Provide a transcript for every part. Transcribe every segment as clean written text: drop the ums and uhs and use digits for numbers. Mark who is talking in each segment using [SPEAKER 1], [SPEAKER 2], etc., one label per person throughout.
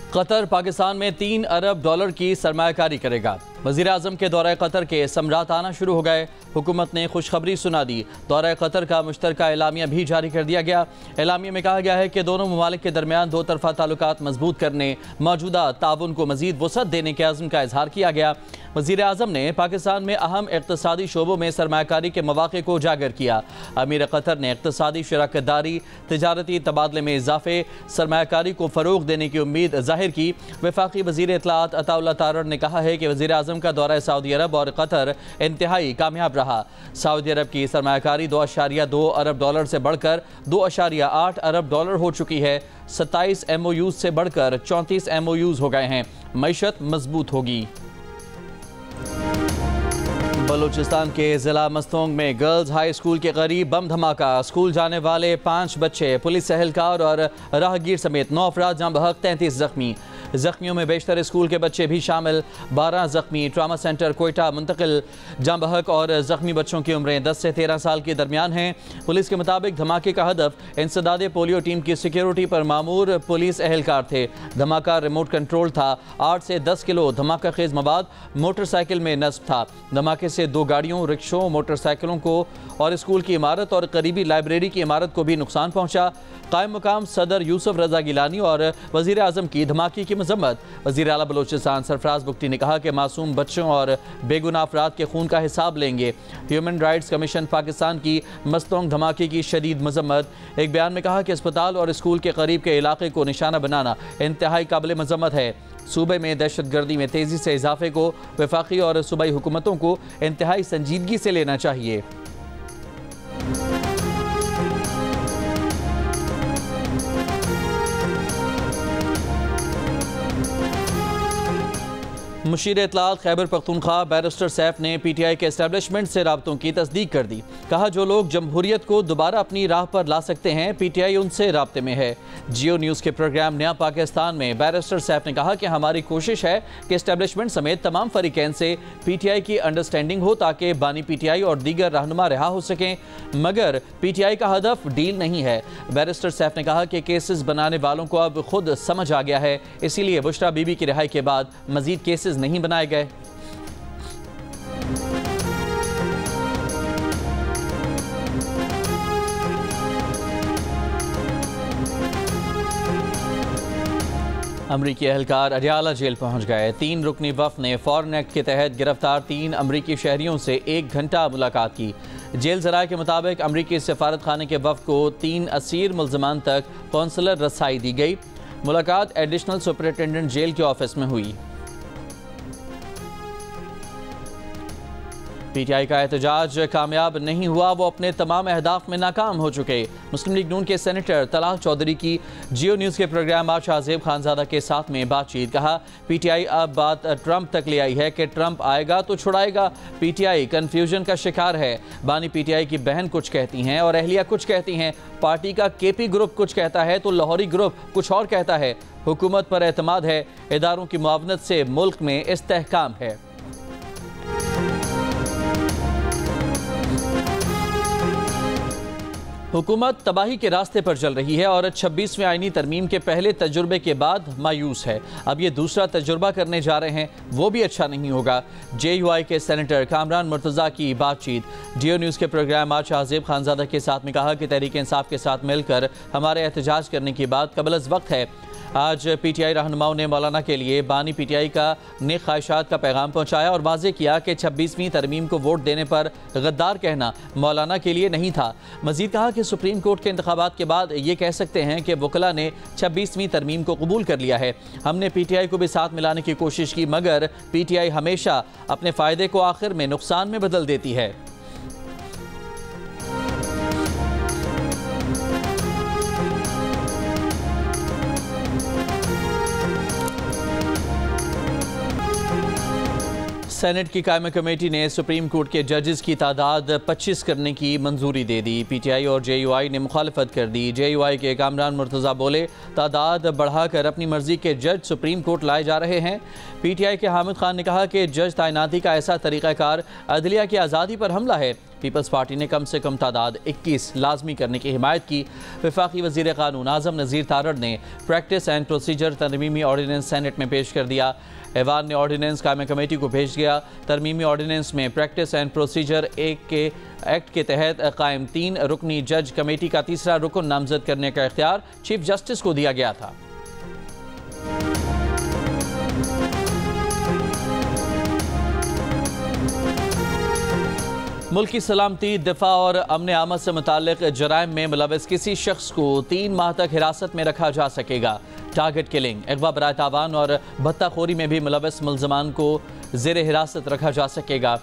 [SPEAKER 1] Qatar Pakistan में $3 अरब की सरमायाकारी करेगा। वज़ीर-ए-आज़म के दौरे कतर के समरात आना शुरू हो गए। हुकूमत ने खुशखबरी सुना दी। दौरे कतर का मुश्तरका एलामिया भी जारी कर दिया गया। एलामिया में कहा गया है कि दोनों ममालिक के दरमियान दो तरफा ताल्लुकात मजबूत करने, मौजूदा ताउन को मजीद वसअत देने के अज़्म का इजहार किया गया। वज़ीर-ए-आज़म ने पाकिस्तान में अहम इक़्तिसादी शोबों में सरमायाकारी के मौक़े को उजागर किया। अमीर कतर ने इक़्तिसादी शराकतदारी, तिजारती तबादले में इजाफे, सरमायाकारी को फ़रोग़ देने की उम्मीद ज़ाहिर की। वफ़ाक़ी वज़ीर इत्तलाआत अताउल्लाह तारड़ ने कहा है कि वज़ीर-ए-आज़म का दौरा सऊदी अरब और कतर इंतहाई कामयाब रहा। सऊदी अरब की सरमायाकारी $2.2 अरब से बढ़कर $2.8 अरब हो चुकी है। 27 MOUs से बढ़कर 34 MOUs हो गए हैं। मईशत मजबूत होगी। बलूचिस्तान के ज़िला मस्तोंग में गर्ल्स हाई स्कूल के करीब बम धमाका। स्कूल जाने वाले 5 बच्चे, पुलिस एहलकार और राहगीर समेत 9 अफराद जहाँ बहक, 33 जख्मी। जख्मियों में बेशतर स्कूल के बच्चे भी शामिल। 12 जख्मी ट्रामा सेंटर कोयटा मुंतकिल। जहाँ बहक और जख्मी बच्चों की उम्रें 10 से 13 साल के दरमियान हैं। पुलिस के मुताबिक धमाके का हदफ इंसदाद पोलियो टीम की सिक्योरिटी पर मामूर पुलिस एहलकार थे। धमाका रिमोट कंट्रोल था। 8 से 10 किलो धमाका खेज मवाद मोटरसाइकिल में नस्ब था। धमाके से 2 गाड़ियों, रिक्शों, मोटरसाइकिलों को और स्कूल की इमारत और करीबी लाइब्रेरी की इमारत को भी नुकसान पहुंचा। कायम मकाम सदर यूसुफ रजा गिलानी और वज़ीर आज़म की धमाके की मजम्मत। वज़ीर आला बलूचिस्तान सरफराज बुगटी ने कहा कि मासूम बच्चों और बेगुनाह अफराद के खून का हिसाब लेंगे। ह्यूमन राइट्स कमीशन पाकिस्तान की मस्तोंग धमाके की शदीद मजम्मत। एक बयान में कहा कि अस्पताल और स्कूल के करीब के इलाके को निशाना बनाना इंतहाई काबिल मजम्मत है। सूबे में दहशत गर्दी में तेज़ी से इजाफे को वफाकी और सूबाई हुकूमतों को इंतहाई संजीदगी से लेना चाहिए। मुशीर इत्तलाआत खैबर पख्तूनख्वा बैरिस्टर सैफ ने PTI के एस्टेब्लिशमेंट से राब्तों की तस्दीक कर दी। कहा जो लोग जमहूरियत को दोबारा अपनी राह पर ला सकते हैं, PTI उनसे राब्ते में है। जियो न्यूज़ के प्रोग्राम नया पाकिस्तान में बैरिस्टर सैफ ने कहा कि हमारी कोशिश है कि एस्टेब्लिशमेंट समेत तमाम फरीकैन से PTI की अंडरस्टैंडिंग हो ताकि बानी PTI और दीगर रहनुमा रिहा हो सकें, मगर PTI का हदफ डील नहीं है। बैरिस्टर सैफ ने कहा कि केसेस बनाने वालों को अब खुद समझ आ गया है, इसीलिए बुशरा बीबी की रिहाई के बाद मजीद केसेस नहीं बनाए गए। अमरीकी एहलकार अडियाला जेल पहुंच गए। 3 रुकनी वफ़द ने फॉरेन एक्ट के तहत गिरफ्तार 3 अमरीकी शहरियों से 1 घंटा मुलाकात की। जेल ज़राए के मुताबिक अमरीकी सफारत खाने के वफ़द को 3 असीर मुल्ज़मान तक कौंसलर रसाई दी गई। मुलाकात एडिशनल सुपरिटेंडेंट जेल के ऑफिस में हुई। PTI का एहतजाज कामयाब नहीं हुआ, वो अपने तमाम अहदाफ में नाकाम हो चुके। मुस्लिम लीग नून के सेनेटर तलाल चौधरी की जियो न्यूज़ के प्रोग्राम आज शाहजेब खानजादा के साथ में बातचीत। कहा PTI अब बात ट्रंप तक ले आई है कि ट्रंप आएगा तो छुड़ाएगा। PTI कन्फ्यूजन का शिकार है। बानी PTI की बहन कुछ कहती हैं और अहलिया कुछ कहती हैं। पार्टी का KP ग्रुप कुछ कहता है तो लाहौरी ग्रुप कुछ और कहता है। हुकूमत पर एतमाद है, इदारों की मुआवनत से मुल्क में इस्तेहकाम है। हुकूमत तबाही के रास्ते पर चल रही है और 26वें आईनी तरमीम के पहले तजुर्बे के बाद मायूस है। अब ये दूसरा तजुर्बा करने जा रहे हैं, वो भी अच्छा नहीं होगा। JUI के सेनेटर कामरान मुर्तज़ा की बातचीत। जियो न्यूज़ के प्रोग्राम आज शाहजेब खानजादा के साथ में कहा कि तहरीक इंसाफ के साथ मिलकर हमारे एहतजाज करने की बात कबल अज़ वक्त है। आज PTI रहनुमाओं ने मौलाना के लिए बानी PTI का नेक ख्वाहिशात का पैगाम पहुँचाया और वाज़ेह किया कि 26वीं तरमीम को वोट देने पर गद्दार कहना मौलाना के लिए नहीं था। मज़ीद कहा कि सुप्रीम कोर्ट के इंतखाबात के बाद ये कह सकते हैं कि वकला ने 26वीं तरमीम को कबूल कर लिया है। हमने PTI को भी साथ मिलाने की कोशिश की, मगर PTI हमेशा अपने फ़ायदे को आखिर में नुकसान में बदल देती है। सेनेट की कायम कमेटी ने सुप्रीम कोर्ट के जजेस की तादाद 25 करने की मंजूरी दे दी। PTI और JUI ने मुखालफत कर दी। JUI के कामरान मुर्तज़ा बोले तादाद बढ़ाकर अपनी मर्जी के जज सुप्रीम कोर्ट लाए जा रहे हैं। PTI के हामिद खान ने कहा कि जज तैनाती का ऐसा तरीक़ाकार अदलिया की आज़ादी पर हमला है। पीपल्स पार्टी ने कम से कम तादाद 21 लाजमी करने की हिमायत की। वफाकी वज़ीर क़ानून आज़म नज़ीर तारड़ ने प्रैक्टिस एंड प्रोसीजर तरमीमी ऑर्डीनेंस सेनेट में पेश कर दिया। ऐवान ने ऑर्डीनेंस कायम कमेटी को भेज दिया। तरमीमी ऑर्डीनेंस में प्रैक्टिस एंड प्रोसीजर एक्ट के तहत कायम 3 रुकनी जज कमेटी का तीसरा रुकन नामजद करने का इख्तियार चीफ जस्टिस को दिया गया था। मुल्क की सलामती, दिफा और अमन आमद से मुताल्लिक जराइम में मुलविस किसी शख्स को 3 माह तक हिरासत में रखा जा सकेगा। टारगेट किलिंग, अगवा बराए तावान और भत्ताखोरी में भी मुलविस मुल्ज़मान को ज़ेर हिरासत रखा जा सकेगा।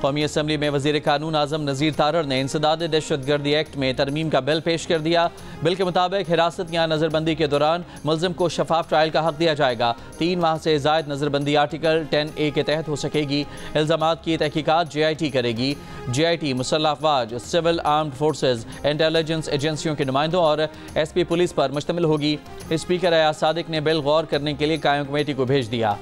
[SPEAKER 1] कौमी असम्बली में वज़ीर कानून आज़म नज़ीर तारड़ ने इंसदाद दहशतगर्दी एक्ट में तरमीम का बिल पेश कर दिया। बिल के मुताबिक हिरासत या नज़रबंदी के दौरान मुल्ज़िम को शफाफ ट्रायल का हक दिया जाएगा। 3 माह से ज़ायद नज़रबंदी आर्टिकल 10A के तहत हो सकेगी। इल्ज़ामात की तहकीकात JIT करेगी। JIT मुसल्लह अफवाज, सिविल आर्म्ड फोर्सेज, इंटेलिजेंस एजेंसियों के नुमाइंदों और SP पुलिस पर मुश्तमिल होगी। स्पीकर अयाज सादिक ने बिल गौर करने के लिए कायम कमेटी को भेज दिया।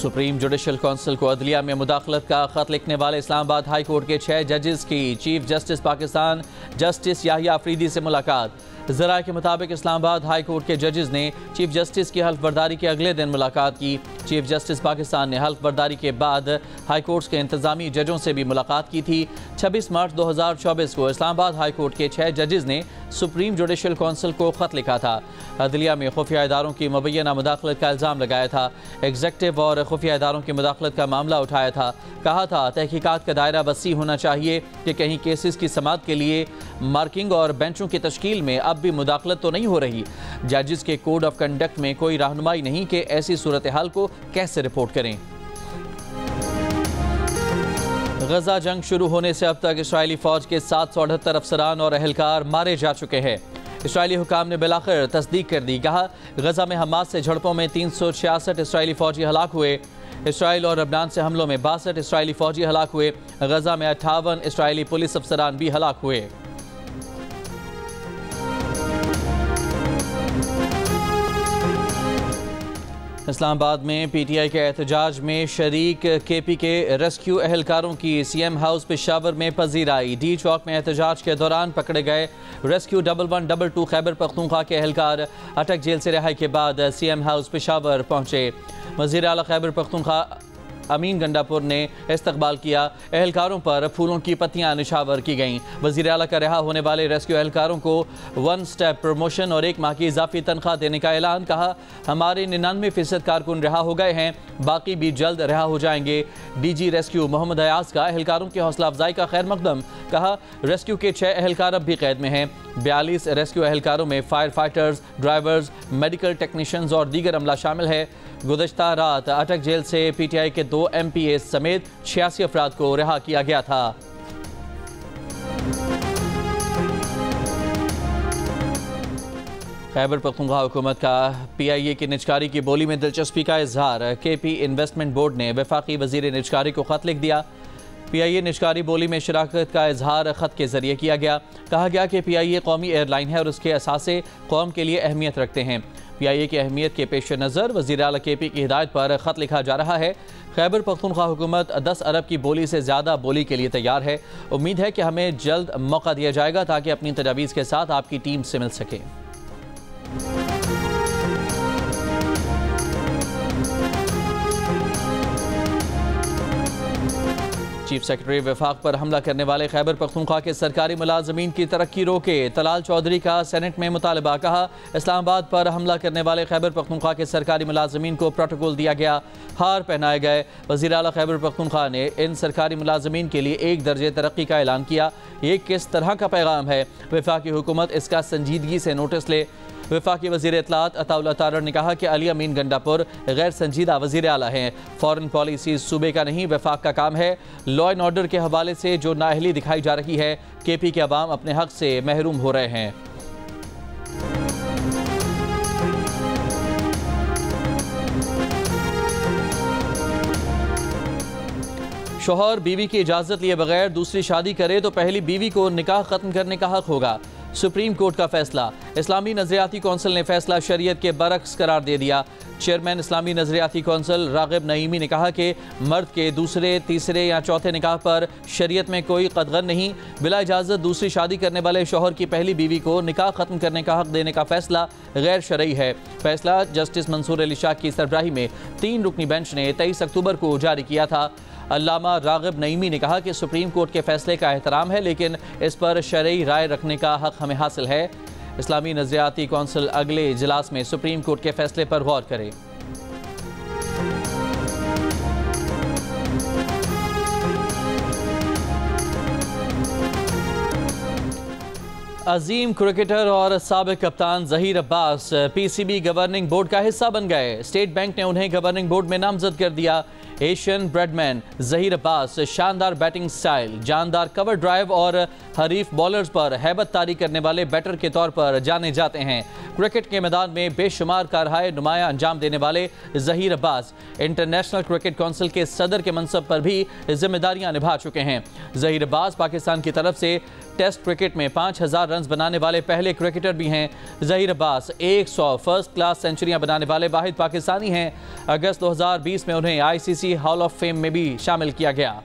[SPEAKER 1] सुप्रीम जुडिशल काउंसिल को अदलिया में मुदाखलत का खत लिखने वाले इस्लामाबाद हाई कोर्ट के 6 जजेस की chief justice Pakistan justice Yahya Afridi से मुलाकात। ज़राए के मुताबिक इस्लामाबाद हाई कोर्ट के जजेस ने चीफ जस्टिस की हल्फ बर्दारी के अगले दिन मुलाकात की। चीफ जस्टिस पाकिस्तान ने हल्फ बर्दारी के बाद हाई कोर्ट के इंतजामी जजों से भी मुलाकात की थी। 26 मार्च 2024 को इस्लामाबाद हाई कोर्ट के 6 जजेस ने सुप्रीम जुडिशल काउंसिल को खत लिखा था। अदलिया में खुफिया इदारों की मुबैना मुदाखलत का इल्ज़ाम लगाया था। एग्जेक्टिव और खुफिया इदारों की मुदाखलत का मामला उठाया था। कहा था तहकीकात का दायरा वसी होना चाहिए कि कहीं केसेस की समाअत के लिए मार्किंग और बेंचों की तश्कील में अब भी मुदाखलत तो नहीं हो रही। जजेस के कोड ऑफ कंडक्ट में कोई रहनुमाई नहीं कि ऐसी सूरत हाल को कैसे रिपोर्ट करें। गजा जंग शुरू होने से अब तक इसराइली फौज के 778 अफसरान और अहलकार मारे जा चुके हैं। इसराइली हुकाम ने बिलाखिर तस्दीक कर दी। कहा गजा में हमास से झड़पों में 366 इसराइली फौजी हलाक हुए। इसराइल और लबनान से हमलों में 62 इसराइली फौजी हलाक हुए। गजा में 58 इसराइली पुलिस अफसरान भी हलाक हुए। इस्लामाबाद में PTI के एहतजाज में शरीक KP के रेस्क्यू अहलकारों की CM हाउस पेशावर में पजीराई। D चौक में एहतजाज के दौरान पकड़े गए रेस्क्यू 1122 खैबर पख्तूनख्वा के अहलकार अटक जेल से रिहाई के बाद CM हाउस पेशावर पहुंचे। वज़ीर आला खैबर पख्तूनख्वा अमीन गंडापुर ने इस्तकबाल किया। अहलकारों पर फूलों की पत्तियां निछावर की गईं। वज़ीर आला का रिहा होने वाले रेस्क्यू अहलकारों को 1 स्टेप प्रमोशन और 1 माह की इजाफी तनख्वाह देने का ऐलान। कहा हमारे 99% कारकुन रिहा हो गए हैं, बाकी भी जल्द रिहा हो जाएंगे। DG रेस्क्यू मोहम्मद अयाज का अहलकारों की हौसला अफजाई का खैर मकदम। कहा रेस्क्यू के 6 अहलकार अब भी कैद में हैं। 42 रेस्क्यू अहलकारों में fire fighters, drivers, medical technicians और दीगर अमला शामिल है। गुज़श्ता रात अटक जेल से PTI के 2 MPAs समेत 86 अफराद को रिहा किया गया था। खैबर पख्तूनख्वा हुकूमत का PIA की निजकारी की बोली में दिलचस्पी का इजहार। KP इन्वेस्टमेंट बोर्ड ने वफाकी वज़ीर निजकारी को खत लिख दिया। PIA निजकारी बोली में शराकत का इजहार ख़त के ज़रिए किया गया। कहा गया कि PIA कौमी एयरलाइन है और उसके असासे कौम के लिए अहमियत रखते हैं। PIA की अहमियत के पेश नज़र वज़ीर आला KP की हिदायत पर ख़त लिखा जा रहा है। खैबर पख्तूनख्वा हुकूमत 10 अरब की बोली से ज़्यादा बोली के लिए तैयार है। उम्मीद है कि हमें जल्द मौका दिया जाएगा ताकि अपनी तजावीज़ के साथ आपकी टीम से मिल सके। चीफ सेक्रेटरी वफाक पर हमला करने वाले खैबर पख्तूनख्वा के सरकारी मुलाजमीन की तरक्की रोके। तलाल चौधरी का सेनेट में मुतालबा। कहा इस्लामाबाद पर हमला करने वाले खैबर पख्तूनख्वा के सरकारी मुलाजमीन को प्रोटोकॉल दिया गया, हार पहनाए गए। वज़ीर आला खैबर पख्तूनख्वा ने इन सरकारी मुलाजमीन के लिए 1 दर्जे तरक्की का ऐलान किया। ये किस तरह का पैगाम है? वफाकी हुकूमत इसका संजीदगी से नोटिस ले। वफाकी वज़ीर इत्तलात अताउल्लाह तारड़ ने कहा कि अली अमीन गंडापुर गैर संजीदा वज़ीर आला हैं। फॉरेन पॉलिसी सूबे का नहीं वफाक का काम है। लॉ एंड ऑर्डर के हवाले से जो नाअहली दिखाई जा रही है, KP के अवाम अपने हक से महरूम हो रहे हैं। शौहर बीवी की इजाज़त लिए बगैर दूसरी शादी करे तो पहली बीवी को निकाह ख़त्म करने का हक होगा। सुप्रीम कोर्ट का फैसला। इस्लामी नजरियाती कौंसिल ने फैसला शरीयत के बरक्स करार दे दिया। चेयरमैन इस्लामी नजरियाती कौंसिल रागिब नईमी ने कहा कि मर्द के दूसरे, तीसरे या चौथे निकाह पर शरीयत में कोई कदगन नहीं। बिला इजाज़त दूसरी शादी करने वाले शौहर की पहली बीवी को निकाह ख़त्म करने का हक देने का फैसला गैर शरई है। फैसला जस्टिस मंसूर अली शाह की सरबराही में 3 रुकनी बेंच ने 23 अक्टूबर को जारी किया था। अल्लामा रागिब नईमी ने कहा कि सुप्रीम कोर्ट के फैसले का एहतराम है, लेकिन इस पर शरई राय रखने का हक हमें हासिल है। इस्लामी नजरियाती कौंसिल अगले इजलास में सुप्रीम कोर्ट के फैसले पर गौर करे। अजीम क्रिकेटर और साबिक कप्तान Zaheer Abbas PCB governing board का हिस्सा बन गए। स्टेट बैंक ने उन्हें गवर्निंग बोर्ड में नामजद कर दिया। एशियन ब्रेडमैन ज़हीर अब्बास शानदार बैटिंग स्टाइल, जानदार कवर ड्राइव और हरीफ बॉलर्स पर हैबत तारी करने वाले बैटर के तौर पर जाने जाते हैं। क्रिकेट के मैदान में बेशुमार कारहाय नुमाया अंजाम देने वाले Zaheer Abbas international cricket council के सदर के मनसब पर भी जिम्मेदारियां निभा चुके हैं। ज़हीर अब्बास पाकिस्तान की तरफ से टेस्ट क्रिकेट में 5000 रन बनाने वाले पहले क्रिकेटर भी हैं। ज़हीर अब्बास 100 फर्स्ट क्लास सेंचुरियां बनाने वाले वाहिद पाकिस्तानी हैं। अगस्त 2020 में उन्हें आईसीसी हॉल ऑफ फेम में भी शामिल किया गया।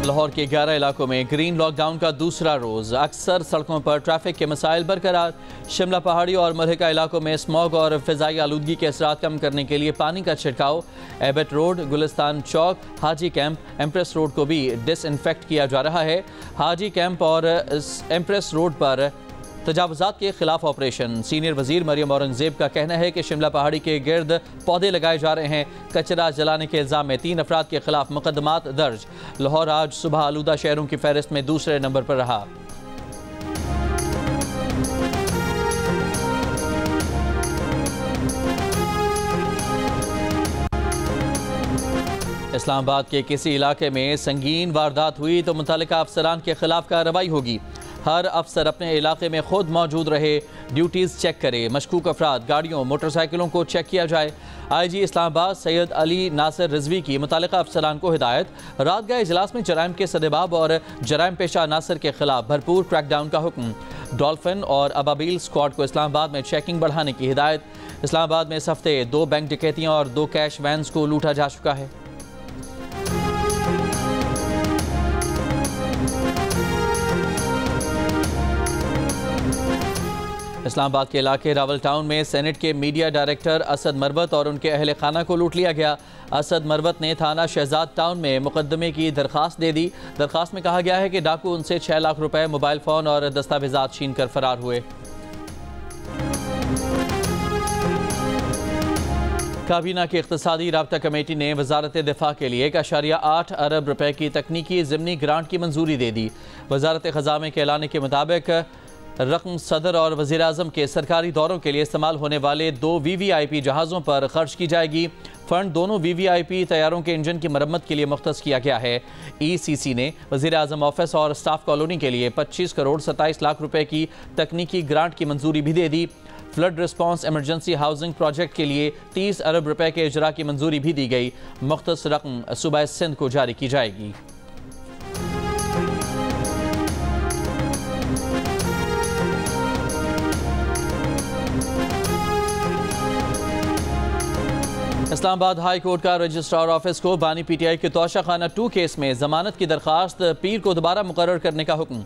[SPEAKER 1] लाहौर के 11 इलाकों में ग्रीन लॉकडाउन का दूसरा रोज। अक्सर सड़कों पर ट्रैफिक के मसाइल बरकरार। शिमला पहाड़ी और मलहका इलाकों में स्मॉग और फिजाई आलूदगी के असरात कम करने के लिए पानी का छिड़काव। एबट रोड, गुलिस्तान चौक, हाजी कैंप, एम्प्रेस रोड को भी डिसइंफेक्ट किया जा रहा है। हाजी कैंप और एम्प्रेस रोड पर तजावुज़ात के खिलाफ ऑपरेशन। सीनियर वजीर मरियम औरंगजेब का कहना है कि शिमला पहाड़ी के गिर्द पौधे लगाए जा रहे हैं। कचरा जलाने के इल्ज़ाम में 3 अफराद के खिलाफ मुकदमात दर्ज। लाहौर आज सुबह आलूदा शहरों की फहरिस्त में दूसरे नंबर पर रहा। इस्लामाबाद के किसी इलाके में संगीन वारदात हुई तो मुतल्लिका अफसरान के खिलाफ कार्रवाई होगी। हर अफसर अपने इलाके में खुद मौजूद रहे, ड्यूटीज़ चेक करे। मशकूक अफराद, गाड़ियों, मोटरसाइकिलों को चेक किया जाए। IG इस्लामाबाद सैयद अली नासिर रिजवी की मुतल्लिका अफसरान को हिदायत। रात गए इजलास में जराइम के सदेबाब और जराइम पेशा अनासर के खिलाफ भरपूर क्रैकडाउन का हुक्म। डॉल्फिन और अबाबील स्क्वाड को इस्लामाबाद में चेकिंग बढ़ाने की हिदायत। इस्लामाबाद में इस हफ्ते 2 बैंक डकैतियाँ और 2 कैश वैन्स को लूटा जा चुका है। इस्लामाबाद के इलाके रावल टाउन में सेनेट के मीडिया डायरेक्टर असद मरवत और उनके अहल खाना को लूट लिया गया। असद मरवत ने थाना शहजाद टाउन में मुकदमे की दरख्वास्त दे दी। दरख्वास्त में कहा गया है कि डाकू उनसे 6 लाख रुपए, मोबाइल फ़ोन और दस्तावेजात छीन कर फरार हुए। काबीना की इक़्तिसादी राब्ता कमेटी ने वजारत दिफा के लिए 1.8 अरब रुपए की तकनीकी ज़िमनी ग्रांट की मंजूरी दे दी। वजारत ख़ज़ाना के ऐलान के मुताबिक रकम सदर और वज़ीर आज़म के सरकारी दौरों के लिए इस्तेमाल होने वाले 2 VVIP जहाज़ों पर खर्च की जाएगी। फ़ंड दोनों VVIP तैयारों के इंजन की मरम्मत के लिए मुख्तस किया गया है। ECC ने वज़ीर आज़म ऑफिस और स्टाफ कॉलोनी के लिए 25 करोड़ 27 लाख रुपए की तकनीकी ग्रांट की मंजूरी भी दे दी। Flood response emergency housing project के लिए 30 अरब रुपए के इजरा की मंजूरी भी दी गई। मुख्तस रकम सूबा सिंध को जारी की जाएगी। इस्लामाबाद हाई कोर्ट का रजिस्ट्रार ऑफिस को बानी PTI के तोशाखाना 2 केस में जमानत की दरखास्त पीर को दोबारा मुकर्रर करने का हुक्म।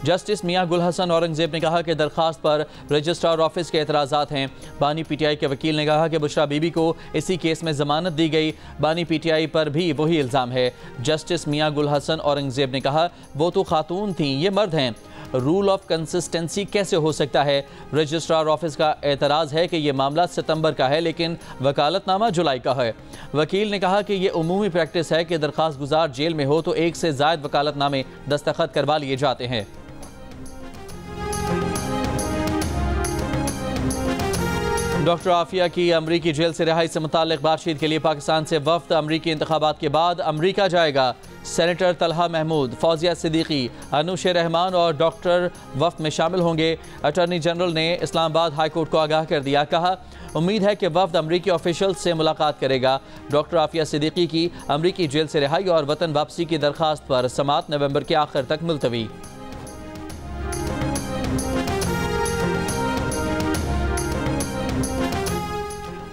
[SPEAKER 1] जस्टिस मियां गुल हसन औरंगजेब ने कहा कि दरखास्त पर रजिस्ट्रार ऑफिस के एतराज़ात हैं। बानी PTI के वकील ने कहा कि बुशरा बीबी को इसी केस में जमानत दी गई। बानी PTI पर भी वही इल्ज़ाम है। जस्टिस मियां गुल हसन औरंगजेब ने कहा वो तो खातून थीं, ये मर्द हैं, रूल ऑफ कंसिस्टेंसी कैसे हो सकता है। रजिस्ट्रार ऑफिस का एतराज़ है कि यह मामला सितंबर का है लेकिन वकालतनामा जुलाई का है। वकील ने कहा कि यह उमूमी प्रैक्टिस है कि दरखास्त गुजार जेल में हो तो 1 से ज़ायद वकालतनामे दस्तखत करवा लिए जाते हैं। डॉक्टर आफिया की अमरीकी जेल से रिहाई से मुताल्लिक बातचीत के लिए पाकिस्तान से वफ्द अमरीकी इंतखाबात के बाद अमरीका जाएगा। सेनेटर तलहा महमूद, फौजिया सिद्दीकी, अनुश रहमान और डॉक्टर वफ्द में शामिल होंगे। अटॉर्नी जनरल ने इस्लामाबाद हाई कोर्ट को आगाह कर दिया। कहा उम्मीद है कि वफ्द अमरीकी ऑफिशियल से मुलाकात करेगा। डॉक्टर आफिया सिद्दीकी की अमरीकी जेल से रिहाई और वतन वापसी की दरखास्त पर समाअत नवंबर के आखिर तक मुलतवी।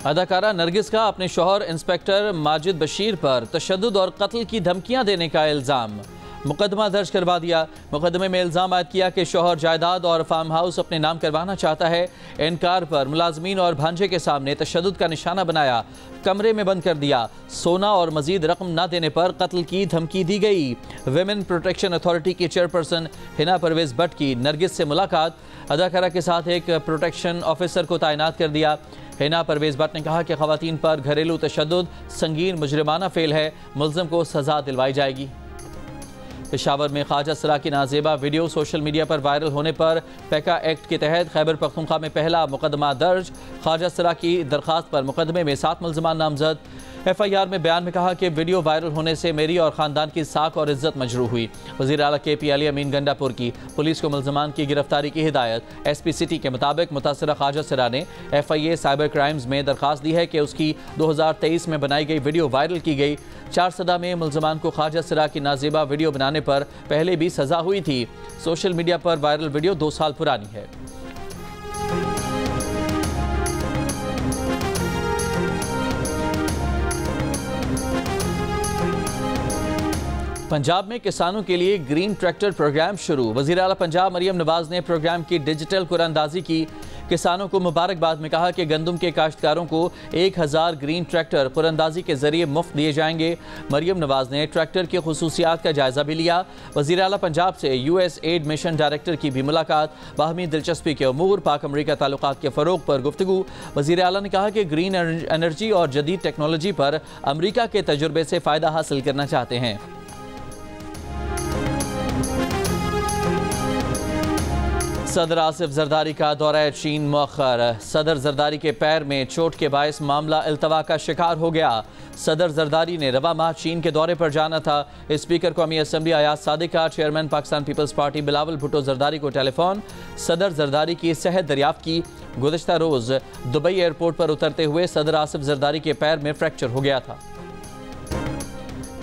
[SPEAKER 1] अदाकारा नरगिस का अपने शौहर इंस्पेक्टर माजिद बशीर पर तशद्दुद और कत्ल की धमकियां देने का इल्ज़ाम। मुकदमा दर्ज करवा दिया। मुकदमे में इल्ज़ाम आयद किया कि शौहर जायदाद और फार्म हाउस अपने नाम करवाना चाहता है। इनकार पर मुलाजमीन और भांजे के सामने तशद्दुद का निशाना बनाया, कमरे में बंद कर दिया। सोना और मजीद रकम न देने पर कत्ल की धमकी दी गई। विमेन प्रोटेक्शन अथॉरिटी की चेयरपर्सन हिना परवेज भट्ट की नरगिस से मुलाकात। अदाकारा के साथ एक प्रोटेक्शन ऑफिसर को तैनात कर दिया। हिना परवेज भट्ट ने कहा कि खवातीन पर घरेलू तशद्दुद संगीन मुजरिमाना फेल है, मुल्ज़िम को सजा दिलवाई जाएगी। पेशावर में ख्वाजा सरा की नाजेबा वीडियो सोशल मीडिया पर वायरल होने पर पैका एक्ट के तहत खैबर पख्तूनख्वा में पहला मुकदमा दर्ज। ख्वाजा सरा की दरखास्त पर मुकदमे में 7 मुल्ज़िमान नामजद। FIR में बयान में कहा कि वीडियो वायरल होने से मेरी और ख़ानदान की साख और इज्जत मजरूह हुई। वज़ीर आला KP अली अमीन गंडापुर की पुलिस को मुल्ज़िमान की गिरफ्तारी की हिदायत। SP सिटी के मुताबिक मुतासरा ख्वाजा सरा ने FIA साइबर क्राइम्स में दरखास्त दी है कि उसकी 2023 में बनाई गई वीडियो वायरल की गई। 4 सदा में मुल्ज़िमान को ख्वाजा सरा की नाजेबा वीडियो बनाने पर पहले भी सज़ा हुई थी। सोशल मीडिया पर वायरल वीडियो 2 साल पुरानी है। पंजाब में किसानों के लिए ग्रीन ट्रैक्टर प्रोग्राम शुरू। वज़ीर आला पंजाब मरियम नवाज ने प्रोग्राम की डिजिटल कुरानंदाजी की। किसानों को मुबारकबाद में कहा कि गंदम के काश्तकारों को 1000 ग्रीन ट्रैक्टर कुरानंदाजी के जरिए मुफ्त दिए जाएंगे। मरियम नवाज ने ट्रैक्टर की खुसूसियात का जायजा भी लिया। वज़ीर आला पंजाब से USAID मिशन डायरेक्टर की भी मुलाकात। बाहमी दिलचस्पी के अमूर पाक अमरीका ताल्लुकात के फ़रोग पर गुफ्तगू। वज़ीर आला ने कहा कि ग्रीन एनर्जी और जदीद टेक्नोलॉजी पर अमरीका के तजुर्बे से फ़ायदा हासिल करना चाहते हैं। सदर आसिफ जरदारी का दौरा चीन मौखर। सदर जरदारी के पैर में चोट के बायस मामला इल्तवा का शिकार हो गया। सदर जरदारी ने रवा माह चीन के दौरे पर जाना था। स्पीकर कौमी असम्बली अयाज सादिक का chairman Pakistan peoples party Bilawal Bhutto Zardari को टेलीफोन। सदर जरदारी की सेहत दरियाफ्त की। गुज़िश्ता रोज़ दुबई एयरपोर्ट पर उतरते हुए सदर आसिफ जरदारी के पैर में फ्रैक्चर हो गया था।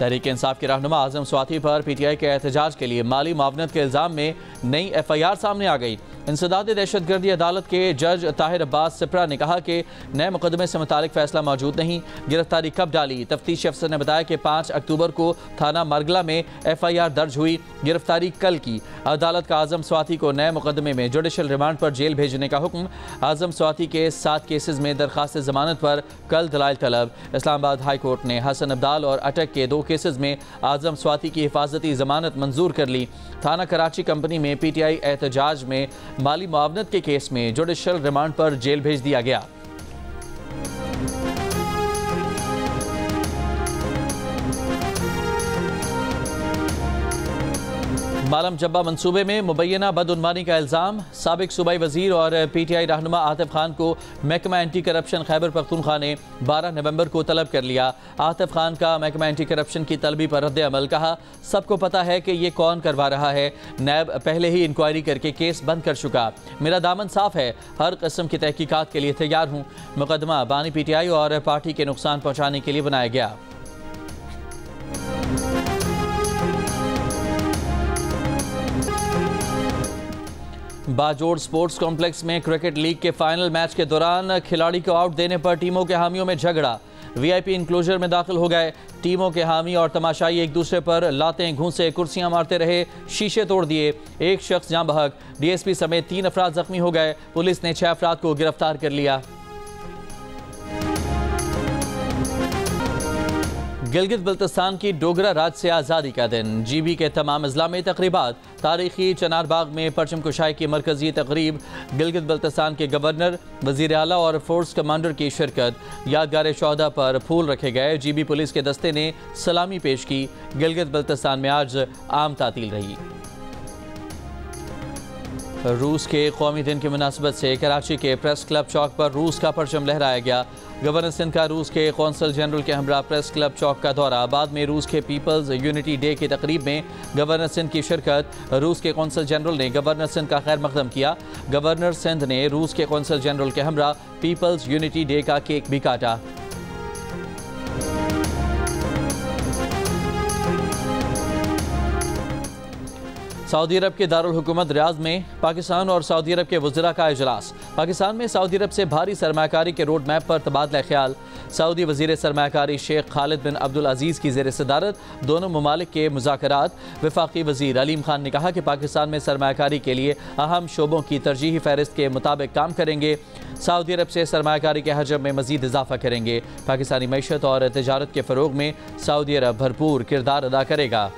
[SPEAKER 1] तहरीक इंसाफ के रहनुमा आजम स्वाति पर PTI के एहतजाज के लिए माली मुआवनत के इल्ज़ाम में नई FIR सामने आ गई। इंसदाद दहशतगर्दी अदालत के जज ताहिर अब्बास सिप्रा ने कहा कि नए मुकदमे से मुतालिक फैसला मौजूद नहीं। गिरफ्तारी कब डाली? तफ्तीशी अफसर ने बताया कि 5 अक्टूबर को थाना मरगला में FIR दर्ज हुई। गिरफ्तारी कल की। अदालत का आजम स्वाति को नए मुकदमे में जुडिशल रिमांड पर जेल भेजने का हुक्म। आजम स्वाति के 7 केसेस में दरखास्त जमानत पर कल दलाइल तलब। इस्लामाबाद हाई कोर्ट ने हसन अब्दाल और अटक के 2 केसेस में आजम स्वाति की हिफाजती जमानत मंजूर कर ली। थाना कराची कंपनी में PTI एहतजाज में माली मुआवनत के केस में जुडिशल रिमांड पर जेल भेज दिया गया। मालम जब्बा मंसूबे में मुबैना बदउनवानी का इल्ज़ाम। साबिक सूबाई वजीर और PTI रहनुमा आतिफ खान को महकमा एंटी करप्शन खैबर पख्तूनख्वा ने 12 नवंबर को तलब कर लिया। आतिफ खान का महकमा एंटी करप्शन की तलबी पर रद्द अमल। कहा, सबको पता है कि ये कौन करवा रहा है। नैब पहले ही इंक्वायरी करके केस बंद कर चुका। मेरा दामन साफ है, हर किस्म की तहकीकात के लिए तैयार हूँ। मुकदमा बानी PTI और पार्टी के नुकसान पहुँचाने के लिए बनाया गया। बाजोड़ स्पोर्ट्स कॉम्प्लेक्स में क्रिकेट लीग के फाइनल मैच के दौरान खिलाड़ी को आउट देने पर टीमों के हामियों में झगड़ा। VIP इंक्लोजर में दाखिल हो गए। टीमों के हामी और तमाशाई एक दूसरे पर लातें घूंसे कुर्सियां मारते रहे, शीशे तोड़ दिए। एक शख्स जाँ बहक। DSP समेत 3 अफराद जख्मी हो गए। पुलिस ने 6 अफराद को गिरफ्तार कर लिया। गिलगित बल्तिस्तान की डोगरा राज से आज़ादी का दिन। GB के तमाम अजला में तकरीबात। तारीखी चनार बाग में परचम कुशाई की मरकजी तकरीब। गिलगित बल्तिस्तान के गवर्नर, वज़ीर आला और फोर्स कमांडर की शिरकत। यादगार शोहदा पर फूल रखे गए। GB पुलिस के दस्ते ने सलामी पेश की। गिलगित बल्तिस्तान में आज आम तातील रही। रूस के कौमी दिन की मुनासबत से कराची के प्रेस क्लब चौक पर रूस का परचम लहराया गया। गवर्नर सिंध का रूस के कौंसल जनरल के हमरा प्रेस क्लब चौक का दौरा। बाद में रूस के पीपल्स यूनिटी डे की तकरीब में गवर्नर सिंध की शिरकत। रूस के कौंसल जनरल ने गवर्नर सिंध का खैर मकदम किया। गवर्नर सिंध ने रूस के कौंसल जनरल के हमरा पीपल्स यूनिटी डे का केक भी काटा। सऊदी अरब के दारुल हुकूमत रियाद में पाकिस्तान और सऊदी अरब के वज़रा का इजलास। पाकिस्तान में सऊदी अरब से भारी सरमाकारी के रोड मैप पर तबादला ख्याल। सऊदी वज़ीर सरमाकारी शेख खालिद बिन अब्दुल अजीज़ की ज़ेर सदारत दोनों ममालिक के मुज़ाकरात। वफाकी वज़ीर अलीम खान ने कहा कि पाकिस्तान में सरमाकारी के लिए अहम शोबों की तरजीही फहरिस्त के मुताबिक काम करेंगे। सऊदी अरब से सरमाकारी के हजम में मज़ीद इजाफा करेंगे। पाकिस्तानी मईशत और तजारत के फ़रोग में सऊदी अरब भरपूर किरदार अदा करेगा।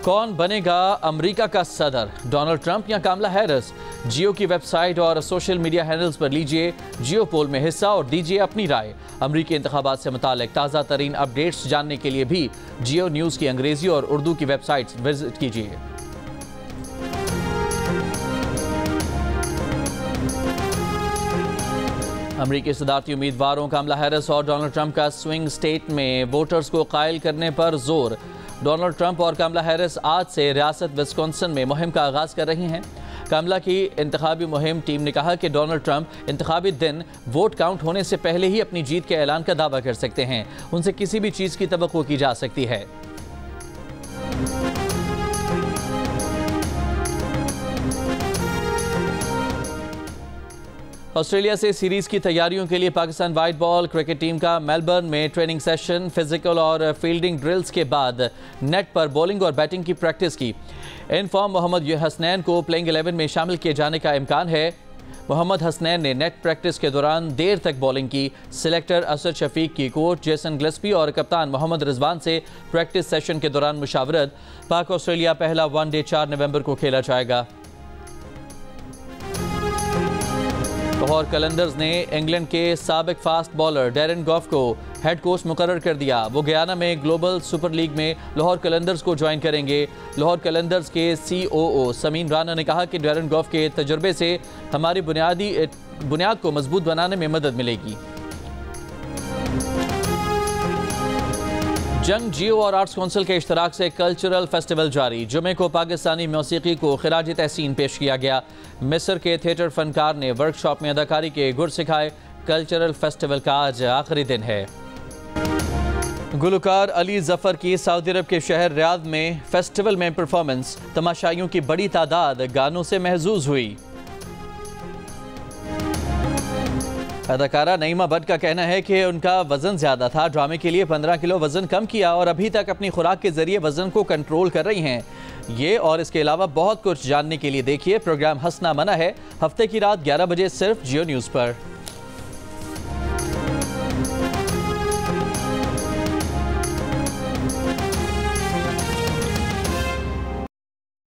[SPEAKER 1] कौन बनेगा अमेरिका का सदर, डोनाल्ड ट्रंप या कामला हैरिस? जियो की वेबसाइट और सोशल मीडिया हैंडल्स पर लीजिए जियो पोल में हिस्सा और दीजिए अपनी राय। अमेरिकी इंतखाबात से मुतालिक ताज़ा तरीन अपडेट्स जानने के लिए भी जियो न्यूज़ की अंग्रेज़ी और उर्दू की वेबसाइट्स विजिट कीजिए। अमेरिकी सदारती उम्मीदवारों कामला हैरिस और डोनाल्ड ट्रंप का स्विंग स्टेट में वोटर्स को कायल करने पर जोर। डोनाल्ड ट्रंप और कामला हैरिस आज से रियासत विस्कॉन्सिन में मुहिम का आगाज़ कर रही हैं। कामला की इंतखाबी मुहिम टीम ने कहा कि डोनाल्ड ट्रंप इंतखाबी दिन वोट काउंट होने से पहले ही अपनी जीत के ऐलान का दावा कर सकते हैं। उनसे किसी भी चीज़ की तवक्को की जा सकती है। ऑस्ट्रेलिया से सीरीज़ की तैयारियों के लिए Pakistan white ball cricket team का मेलबर्न में ट्रेनिंग सेशन, फिजिकल और फील्डिंग ड्रिल्स के बाद नेट पर बॉलिंग और बैटिंग की प्रैक्टिस की। इन फॉर्म मोहम्मद हसनैन को प्लेइंग 11 में शामिल किए जाने का इम्कान है। मोहम्मद हसनैन ने नेट प्रैक्टिस के दौरान देर तक बॉलिंग की। सिलेक्टर असद शफीक की कोच जेसन गिलस्पी और कप्तान मोहम्मद रिजवान से प्रैक्टिस सेशन के दौरान मुशावरत। पाक ऑस्ट्रेलिया पहला वनडे 4 नवंबर को खेला जाएगा। लाहौर कलंदर्स ने इंग्लैंड के साबिक फास्ट बॉलर डैरेन गॉफ को हेड कोच मुकर्रर कर दिया। वो गयाना में ग्लोबल सुपर लीग में लाहौर कलंदर्स को ज्वाइन करेंगे। लाहौर कलंदर्स के COO समीन राना ने कहा कि डैरेन गॉफ के तजुर्बे से हमारी बुनियाद को मजबूत बनाने में मदद मिलेगी। जंग जियो और आर्ट्स काउंसिल के इश्तराक से कल्चरल फेस्टिवल जारी। जुमे को पाकिस्तानी मौसीकी को खिराज तहसीन पेश किया गया। मिस्र के थिएटर फनकार ने वर्कशॉप में अदाकारी के गुर सिखाए। कल्चरल फेस्टिवल का आज आखिरी दिन है। गुलकार अली जफर की सऊदी अरब के शहर रियाद में फेस्टिवल में परफॉर्मेंस। तमाशाइयों की बड़ी तादाद गानों से महजूज हुई। अदाकारा नईमा भट्ट का कहना है कि उनका वजन ज्यादा था। ड्रामे के लिए 15 किलो वजन कम किया और अभी तक अपनी खुराक के जरिए वजन को कंट्रोल कर रही हैं। ये और इसके अलावा बहुत कुछ जानने के लिए देखिए प्रोग्राम हंसना मना है, हफ्ते की रात 11 बजे सिर्फ जियो न्यूज़ पर।